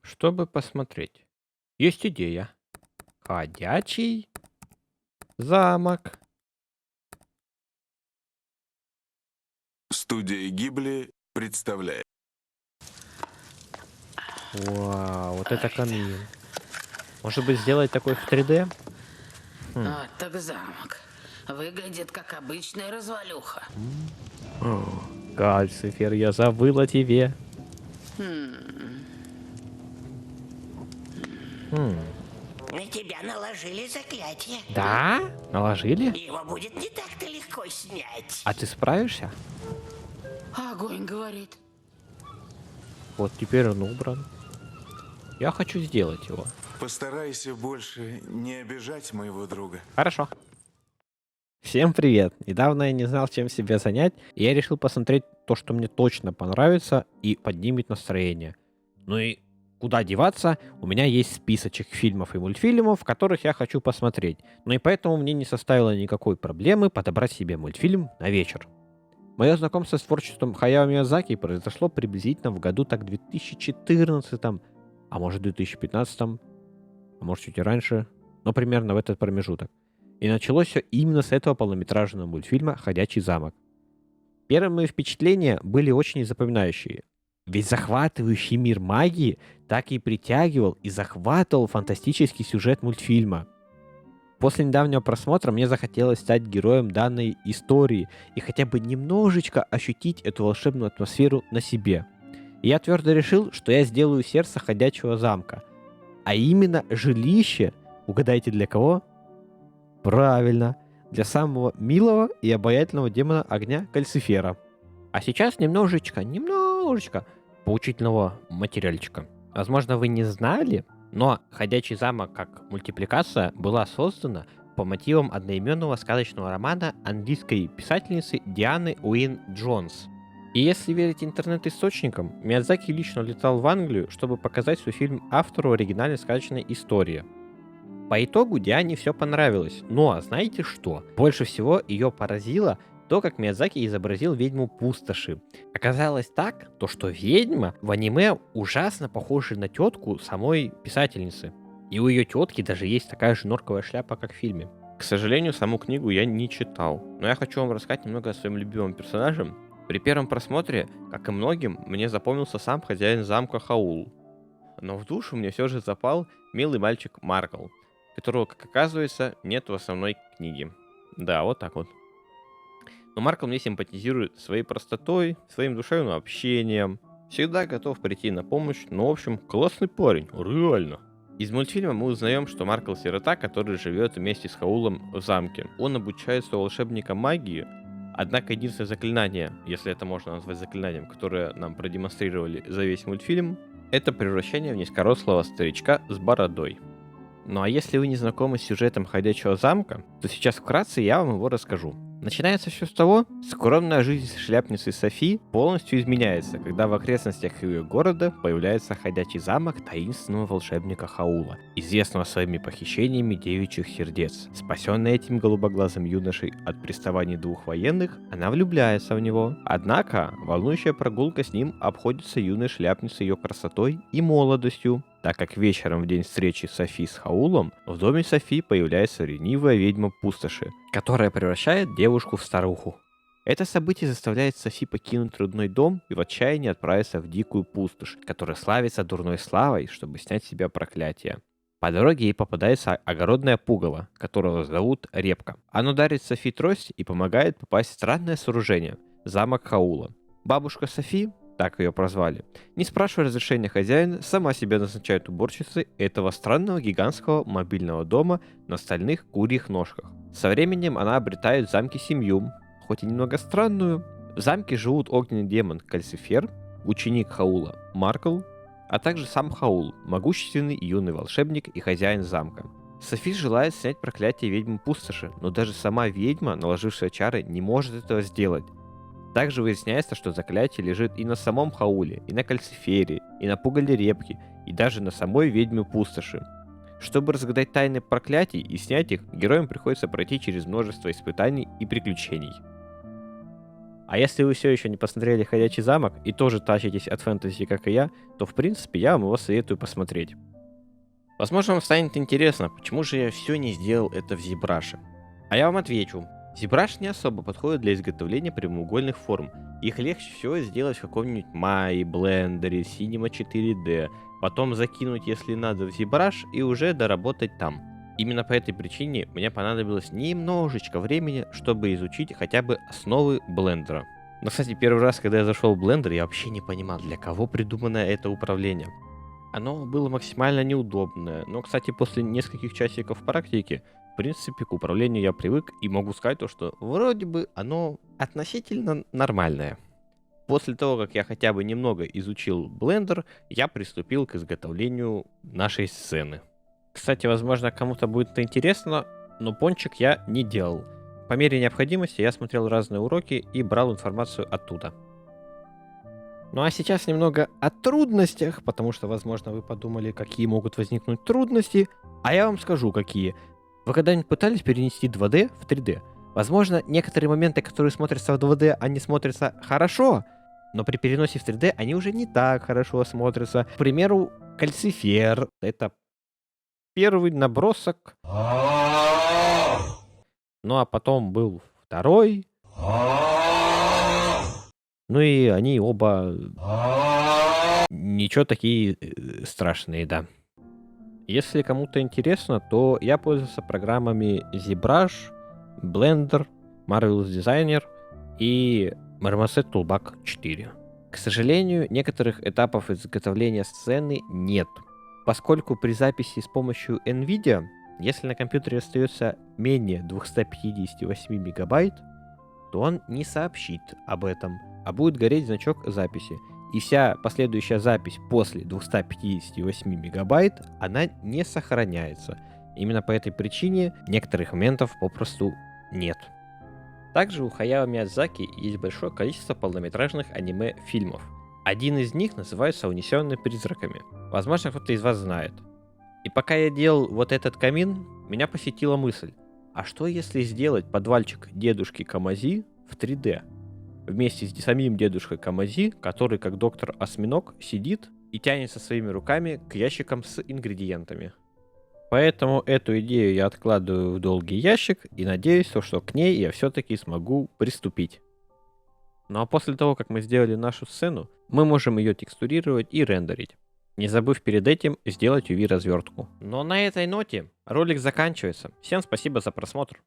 Чтобы посмотреть. Есть идея. Ходячий замок. Студия Гибли представляет. Вау, вот это камин. Может быть, сделать такой в 3D? Вот так замок. Выглядит как обычная развалюха. Кальцифер, я забыл о тебе. На тебя наложили заклятие. Да? Наложили? Его будет не так-то легко снять. А ты справишься? Огонь говорит. Вот теперь он убран. Я хочу сделать его. Постарайся больше не обижать моего друга. Хорошо. Всем привет! Недавно я не знал, чем себя занять, и я решил посмотреть то, что мне точно понравится и поднимет настроение. Ну и куда деваться, у меня есть списочек фильмов и мультфильмов, которых я хочу посмотреть. Ну и поэтому мне не составило никакой проблемы подобрать себе мультфильм на вечер. Мое знакомство с творчеством Хаяо Миядзаки произошло приблизительно в году так 2014, а может 2015, а может чуть и раньше, но примерно в этот промежуток. И началось все именно с этого полнометражного мультфильма «Ходячий замок». Первые мои впечатления были очень запоминающие. Ведь захватывающий мир магии так и притягивал и захватывал фантастический сюжет мультфильма. После недавнего просмотра мне захотелось стать героем данной истории и хотя бы немножечко ощутить эту волшебную атмосферу на себе. И я твердо решил, что я сделаю сердце ходячего замка. А именно жилище, угадайте для кого? Правильно, для самого милого и обаятельного демона огня Кальцифера. А сейчас немножечко поучительного материальчика. Возможно, вы не знали, но «Ходячий замок» как мультипликация была создана по мотивам одноименного сказочного романа английской писательницы Дианы Уин Джонс. И если верить интернет-источникам, Миядзаки лично летал в Англию, чтобы показать свой фильм автору оригинальной сказочной истории. По итогу Диане все понравилось, но знаете что? Больше всего ее поразило то, как Миядзаки изобразил ведьму пустоши. Оказалось так, что ведьма в аниме ужасно похожа на тетку самой писательницы. И у ее тетки даже есть такая же норковая шляпа, как в фильме. К сожалению, саму книгу я не читал, но я хочу вам рассказать немного о своем любимом персонаже. При первом просмотре, как и многим, мне запомнился сам хозяин замка Хаул. Но в душу мне все же запал милый мальчик Маркл, которого, как оказывается, нет в основной книге. Да, вот так вот. Но Маркл мне симпатизирует своей простотой, своим душевным общением. Всегда готов прийти на помощь, но в общем, классный парень, реально. Из мультфильма мы узнаем, что Маркл сирота, который живет вместе с Хаулом в замке. Он обучается у волшебника магии, однако единственное заклинание, если это можно назвать заклинанием, которое нам продемонстрировали за весь мультфильм, это превращение в низкорослого старичка с бородой. Ну а если вы не знакомы с сюжетом «Ходячего замка», то сейчас вкратце я вам его расскажу. Начинается все с того, скромная жизнь шляпницы Софи полностью изменяется, когда в окрестностях ее города появляется ходячий замок таинственного волшебника Хаула, известного своими похищениями девичьих сердец. Спасенная этим голубоглазым юношей от приставаний двух военных, она влюбляется в него. Однако, волнующая прогулка с ним обходится юной шляпницей ее красотой и молодостью, так как вечером в день встречи Софи с Хаулом в доме Софи появляется ревнивая ведьма пустоши, которая превращает девушку в старуху. Это событие заставляет Софи покинуть родной дом и в отчаянии отправиться в дикую пустошь, которая славится дурной славой, чтобы снять с себя проклятие. По дороге ей попадается огородное пугало, которого зовут Репка. Оно дарит Софи трость и помогает попасть в странное сооружение – замок Хаула. Бабушка Софи, так ее прозвали, не спрашивая разрешения хозяина, сама себя назначает уборщицей этого странного гигантского мобильного дома на стальных курьих ножках. Со временем она обретает в замке семью, хоть и немного странную. В замке живут огненный демон Кальцифер, ученик Хаула Маркл, а также сам Хаул, могущественный юный волшебник и хозяин замка. Софи желает снять проклятие ведьмы пустоши, но даже сама ведьма, наложившая чары, не может этого сделать. Также выясняется, что заклятие лежит и на самом Хауле, и на Кальцифере, и на пугале Репки, и даже на самой ведьме пустоши. Чтобы разгадать тайны проклятий и снять их, героям приходится пройти через множество испытаний и приключений. А если вы все еще не посмотрели «Ходячий замок» и тоже тащитесь от фэнтези, как и я, то в принципе я вам его советую посмотреть. Возможно, вам станет интересно, почему же я все не сделал это в ZBrush. А я вам отвечу. ZBrush не особо подходит для изготовления прямоугольных форм. Их легче всего сделать в каком-нибудь Maya, Blender, Cinema 4D, потом закинуть, если надо, в ZBrush и уже доработать там. Именно по этой причине мне понадобилось немножечко времени, чтобы изучить хотя бы основы блендера. Но, кстати, первый раз, когда я зашел в Blender, я вообще не понимал, для кого придумано это управление. Оно было максимально неудобное, но, кстати, после нескольких часиков практики, в принципе, к управлению я привык и могу сказать то, что вроде бы оно относительно нормальное. После того, как я хотя бы немного изучил Blender, я приступил к изготовлению нашей сцены. Кстати, возможно, кому-то будет это интересно, но пончик я не делал. По мере необходимости я смотрел разные уроки и брал информацию оттуда. Ну а сейчас немного о трудностях, потому что, возможно, вы подумали, какие могут возникнуть трудности, а я вам скажу, какие. Вы когда-нибудь пытались перенести 2D в 3D? Возможно, некоторые моменты, которые смотрятся в 2D, они смотрятся хорошо, но при переносе в 3D они уже не так хорошо смотрятся. К примеру, кальцифер. Это первый набросок. Ну а потом был второй. Ну и они оба ничего такие страшные, да. Если кому-то интересно, то я пользовался программами ZBrush, Blender, Marvelous Designer и Marmoset Toolbag 4. К сожалению, некоторых этапов изготовления сцены нет, поскольку при записи с помощью NVIDIA, если на компьютере остается менее 258 мегабайт, то он не сообщит об этом, а будет гореть значок записи. И вся последующая запись после 258 мегабайт, она не сохраняется. Именно по этой причине некоторых моментов попросту нет. Также у Хаяо Миядзаки есть большое количество полнометражных аниме-фильмов. Один из них называется «Унесенный призраками». Возможно, кто-то из вас знает. И пока я делал вот этот камин, меня посетила мысль, а что если сделать подвальчик дедушки Камази в 3D? Вместе с самим дедушкой Камази, который как доктор Осьминог сидит и тянется своими руками к ящикам с ингредиентами. Поэтому эту идею я откладываю в долгий ящик и надеюсь, что к ней я все-таки смогу приступить. Ну а после того, как мы сделали нашу сцену, мы можем ее текстурировать и рендерить, не забыв перед этим сделать UV-развертку. Но на этой ноте ролик заканчивается. Всем спасибо за просмотр.